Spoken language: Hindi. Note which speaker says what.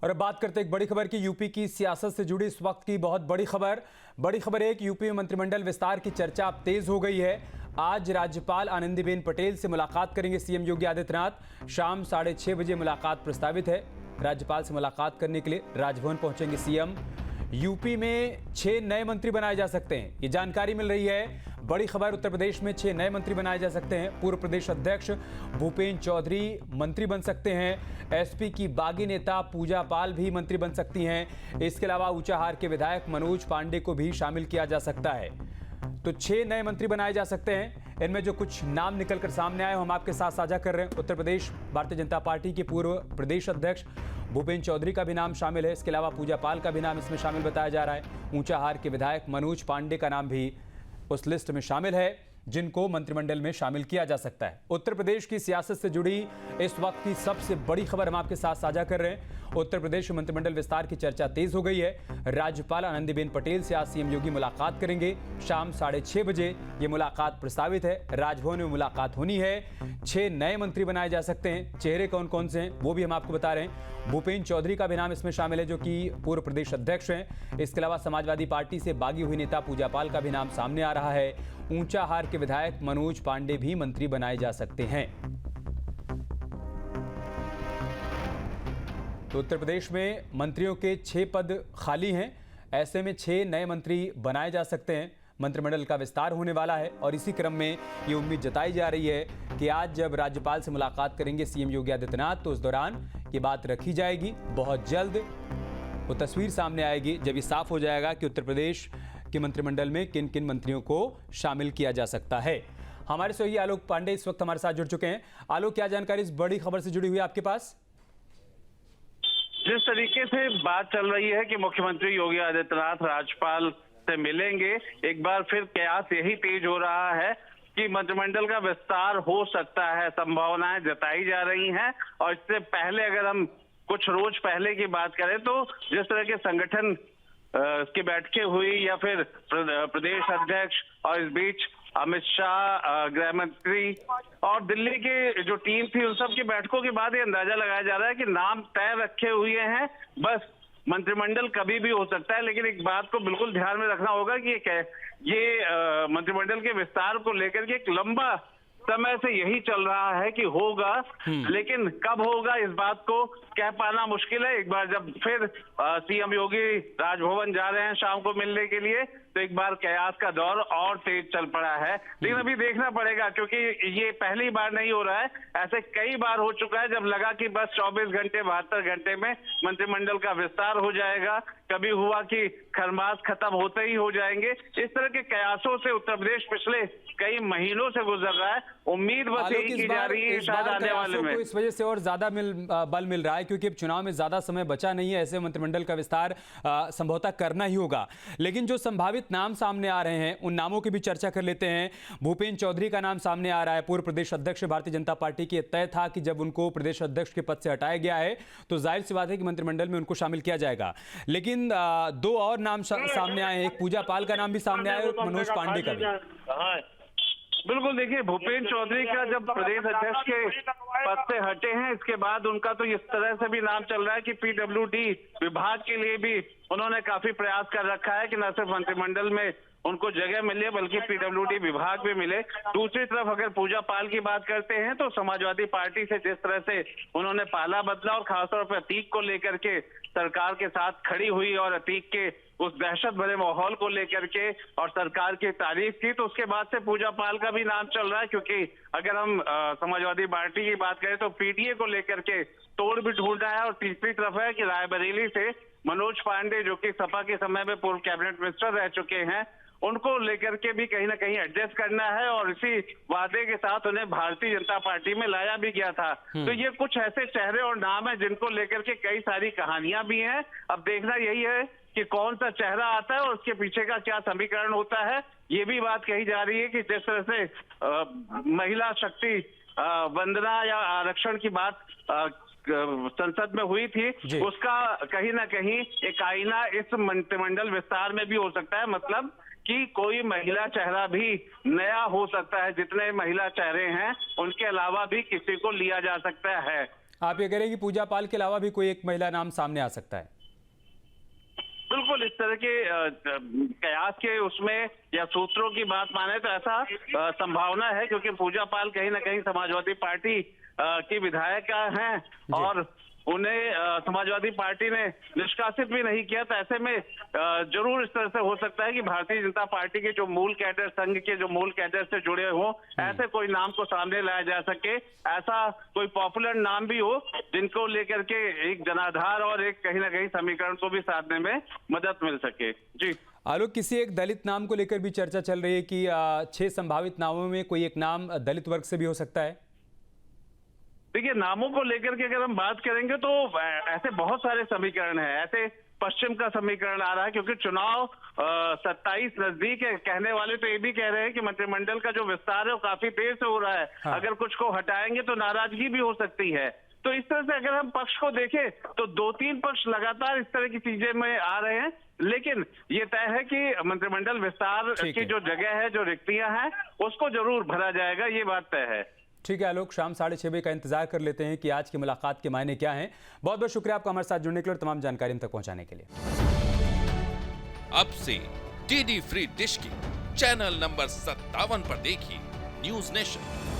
Speaker 1: और अब बात करते हैं एक बड़ी खबर की। यूपी की सियासत से जुड़ी इस वक्त की बहुत बड़ी खबर है कि यूपी में मंत्रिमंडल विस्तार की चर्चा अब तेज हो गई है। आज राज्यपाल आनंदीबेन पटेल से मुलाकात करेंगे सीएम योगी आदित्यनाथ। शाम 6:30 बजे मुलाकात प्रस्तावित है। राज्यपाल से मुलाकात करने के लिए राजभवन पहुंचेंगे सीएम। यूपी में 6 नए मंत्री बनाए जा सकते हैं, ये जानकारी मिल रही है। बड़ी खबर, उत्तर प्रदेश में 6 नए मंत्री बनाए जा सकते हैं। पूर्व प्रदेश अध्यक्ष भूपेन्द्र चौधरी मंत्री बन सकते हैं। एसपी की बागी नेता पूजा पाल भी मंत्री बन सकती हैं। इसके अलावा ऊंचाहार के विधायक मनोज पांडे को भी शामिल किया जा सकता है। तो 6 नए मंत्री बनाए जा सकते हैं। इनमें जो कुछ नाम निकलकर सामने आए हम आपके साथ साझा कर रहे हैं। उत्तर प्रदेश भारतीय जनता पार्टी के पूर्व प्रदेश अध्यक्ष भूपेन्द्र चौधरी का भी नाम शामिल है। इसके अलावा पूजा पाल का भी नाम इसमें शामिल बताया जा रहा है। ऊंचाहार के विधायक मनोज पांडे का नाम भी उस लिस्ट में शामिल है जिनको मंत्रिमंडल में शामिल किया जा सकता है। उत्तर प्रदेश की सियासत से जुड़ी इस वक्त की सबसे बड़ी खबर हम आपके साथ साझा कर रहे हैं। उत्तर प्रदेश में मंत्रिमंडल विस्तार की चर्चा तेज हो गई है। राज्यपाल आनंदीबेन पटेल से आज सीएम योगी मुलाकात करेंगे। शाम 6:30 बजे ये मुलाकात प्रस्तावित है। राजभवन में मुलाकात होनी है। 6 नए मंत्री बनाए जा सकते हैं। चेहरे कौन कौन से हैं वो भी हम आपको बता रहे हैं। भूपेन्द्र चौधरी का भी नाम इसमें शामिल है जो कि पूर्व प्रदेश अध्यक्ष हैं। इसके अलावा समाजवादी पार्टी से बागी हुई नेता पूजा पाल का भी नाम सामने आ रहा है। ऊंचाहार के विधायक मनोज पांडे भी मंत्री बनाए जा सकते हैं। तो उत्तर प्रदेश में मंत्रियों के 6 पद खाली हैं। ऐसे में 6 नए मंत्री बनाए जा सकते हैं। मंत्रिमंडल का विस्तार होने वाला है और इसी क्रम में ये उम्मीद जताई जा रही है कि आज जब राज्यपाल से मुलाकात करेंगे सीएम योगी आदित्यनाथ तो उस दौरान ये बात रखी जाएगी। बहुत जल्द वो तस्वीर सामने आएगी जब ये साफ हो जाएगा कि उत्तर प्रदेश के मंत्रिमंडल में किन किन मंत्रियों को शामिल किया जा सकता है। हमारे सहयोगी आलोक पांडे इस वक्त हमारे साथ जुड़ चुके हैं। आलोक, क्या जानकारी इस बड़ी खबर से जुड़ी हुई है आपके पास?
Speaker 2: जिस तरीके से बात चल रही है कि मुख्यमंत्री योगी आदित्यनाथ राज्यपाल से मिलेंगे, एक बार फिर कयास यही तेज हो रहा है कि मंत्रिमंडल का विस्तार हो सकता है। संभावनाएं जताई जा रही हैं। और इससे पहले अगर हम कुछ रोज पहले की बात करें तो जिस तरह के संगठन की बैठकें हुई या फिर प्रदेश अध्यक्ष और इस बीच अमित शाह, गृह मंत्री और दिल्ली की जो टीम थी उन सब की बैठकों के बाद ये अंदाजा लगाया जा रहा है कि नाम तय रखे हुए हैं। बस मंत्रिमंडल कभी भी हो सकता है। लेकिन एक बात को बिल्कुल ध्यान में रखना होगा कि ये मंत्रिमंडल के विस्तार को लेकर के एक लंबा समय से यही चल रहा है कि होगा, लेकिन कब होगा इस बात को कह पाना मुश्किल है। एक बार जब फिर सीएम योगी राजभवन जा रहे हैं शाम को मिलने के लिए तो एक बार कयास का दौर और तेज चल पड़ा है। लेकिन अभी देखना पड़ेगा क्योंकि ये पहली बार नहीं हो रहा है। ऐसे कई बार हो चुका है जब लगा कि बस 24 घंटे 72 घंटे में मंत्रिमंडल का विस्तार हो जाएगा। कभी हुआ कि खरमास खत्म होते ही हो जाएंगे। इस तरह के कयासों से उत्तर प्रदेश पिछले कई महीनों से गुजर रहा है। उम्मीद बस यही की जा रही है शायद आने वाले में
Speaker 1: इस वजह से और ज्यादा बल मिल रहा है क्योंकि अब चुनाव में ज्यादा समय बचा नहीं है। ऐसे मंत्रिमंडल का विस्तार संभवतः करना ही होगा। लेकिन जो संभावित नाम सामने आ रहे हैं उन नामों की भी चर्चा कर लेते हैं। भूपेन्द्र चौधरी का नाम सामने आ रहा है। पूर्व प्रदेश अध्यक्ष भारतीय जनता पार्टी के तय था कि जब उनको प्रदेश अध्यक्ष के पद से हटाया गया है तो जाहिर सी बात है कि मंत्रिमंडल में उनको शामिल किया जाएगा। लेकिन 2 और नाम सामने आए हैं। एक पूजा पाल का नाम भी सामने आया और मनोज पांडे का भी।
Speaker 2: बिल्कुल, देखिए भूपेन्द्र चौधरी का जब प्रदेश अध्यक्ष के पद से हटे हैं इसके बाद उनका तो इस तरह से भी नाम चल रहा है कि पीडब्ल्यूडी विभाग के लिए भी उन्होंने काफी प्रयास कर रखा है कि न सिर्फ मंत्रिमंडल में उनको जगह मिले बल्कि पीडब्ल्यूडी विभाग भी मिले। दूसरी तरफ अगर पूजा पाल की बात करते हैं तो समाजवादी पार्टी से जिस तरह से उन्होंने पाला बदला और खासतौर पर अतीक को लेकर के सरकार के साथ खड़ी हुई और अतीक के उस दहशत भरे माहौल को लेकर के और सरकार की तारीफ की, तो उसके बाद से पूजा पाल का भी नाम चल रहा है। क्योंकि अगर हम समाजवादी पार्टी की बात करें तो पीटीए को लेकर के तोड़ भी ढूंढना है। और तीसरी तरफ है कि रायबरेली से मनोज पांडे जो कि सपा के समय में पूर्व कैबिनेट मिनिस्टर रह चुके हैं उनको लेकर के भी कहीं ना कहीं एडजस्ट करना है। और इसी वादे के साथ उन्हें भारतीय जनता पार्टी में लाया भी गया था। तो ये कुछ ऐसे चेहरे और नाम है जिनको लेकर के कई सारी कहानियां भी हैं। अब देखना यही है कि कौन सा चेहरा आता है और उसके पीछे का क्या समीकरण होता है। ये भी बात कही जा रही है कि जिस तरह से महिला शक्ति वंदना या आरक्षण की बात संसद में हुई थी उसका कहीं ना कहीं एक आईना इस मंत्रिमंडल विस्तार में भी हो सकता है। मतलब कि कोई महिला चेहरा भी नया हो सकता है। जितने महिला चेहरे हैं उनके अलावा भी किसी को लिया जा सकता है।
Speaker 1: आप ये कह रहे हैं कि पूजा पाल के अलावा भी कोई एक महिला नाम सामने आ सकता है?
Speaker 2: बिल्कुल, इस तरह के कयास के उसमें या सूत्रों की बात माने तो ऐसा संभावना है, क्योंकि पूजा पाल कहीं ना कहीं समाजवादी पार्टी की विधायिका हैं और उन्हें समाजवादी पार्टी ने निष्कासित भी नहीं किया। तो ऐसे में जरूर इस तरह से हो सकता है कि भारतीय जनता पार्टी के जो मूल कैडर, संघ के जो मूल कैडर से जुड़े हों, ऐसे कोई नाम को सामने लाया जा सके, ऐसा कोई पॉपुलर नाम भी हो जिनको लेकर के एक जनाधार और एक कहीं ना कहीं समीकरण को भी साधने में मदद मिल सके। जी
Speaker 1: आलोक, किसी एक दलित नाम को लेकर भी चर्चा चल रही है कि 6 संभावित नामों में कोई एक नाम दलित वर्ग से भी हो सकता है।
Speaker 2: देखिए, नामों को लेकर के अगर हम बात करेंगे तो ऐसे बहुत सारे समीकरण हैं। ऐसे पश्चिम का समीकरण आ रहा है, क्योंकि चुनाव 27 नजदीक है। कहने वाले तो ये भी कह रहे हैं कि मंत्रिमंडल का जो विस्तार है वो काफी देर से हो रहा है।
Speaker 1: हाँ।
Speaker 2: अगर कुछ को हटाएंगे तो नाराजगी भी हो सकती है। तो इस तरह से अगर हम पक्ष को देखें तो 2-3 पक्ष लगातार इस तरह की चीजें में आ रहे हैं, लेकिन ये तय है कि मंत्रिमंडल विस्तार की जो जगह है, जो रिक्तियां हैं, उसको जरूर भरा जाएगा, ये बात तय है।
Speaker 1: ठीक है आलोक, शाम 6:30 बजे का इंतजार कर लेते हैं कि आज की मुलाकात के मायने क्या हैं। बहुत बहुत शुक्रिया आपका हमारे साथ जुड़ने के लिए और तमाम जानकारी हम तक पहुंचाने के लिए।
Speaker 3: अब से डीडी फ्री डिश की चैनल नंबर 57 पर देखिए न्यूज नेशन।